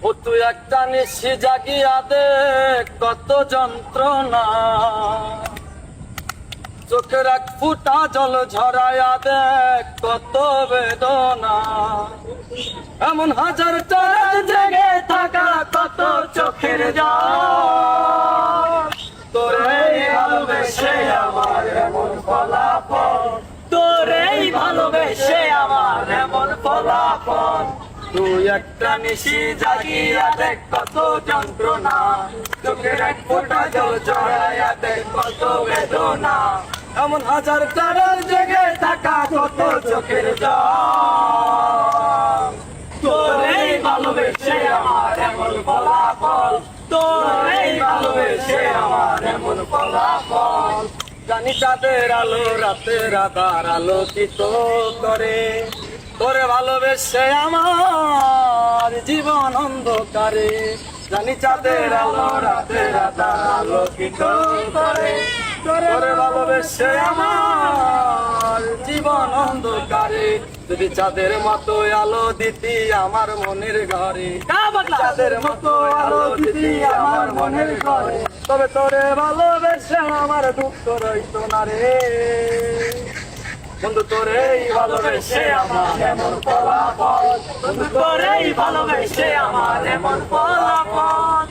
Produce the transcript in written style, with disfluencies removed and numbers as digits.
ও তুই একটা নিশি জাগিয়া দেখ কত যন্ত্রণা, চোখের এক ফুটা জল ঝরাইয়া দেখ কত বেদনা। এমন হাজার তারার জেগে থাকা কত চোখের জল, তোরে ভালোবেসে আমার এমন ফলাফল, তোরে ভালোবেসে আমার এমন ফলাফল। তুই একটা নিশি জাগিয়া দেখ কত যন্ত্রণা, চোখের এক ফোঁটা জল ঝরাইয়া দেখ কত বেদনা। এমন হাজার তারার জেগে থাকা কত চোখের জল, তোরে ভালোবেসে আমার এমন ফলাফল, তোরে ভালোবেসে আমার এমন ফলাফল। জানি চাঁদের আলো রাতের আধার আলোকিত করে, তোরে ভালোবেসে আমার জীবন অন্ধকারে। জানি চাঁদের আলো রাতের আধার আলোকিত করে, তোরে ভালোবেসে আমার জীবন অন্ধকারে। যদি চাঁদের মতো আলো দিতি আমার মনের ঘরে, চাঁদের মতো আলো দিতি আমার মনের ঘরে, তবে তোরে ভালোবেসে আমার দুঃখ রইতো না রে। বন্ধু তোরেই ভালোবেসে আমার এমন ফলাফল, বন্ধু তোরেই ভালোবেসে আমার এমন ফলাফল।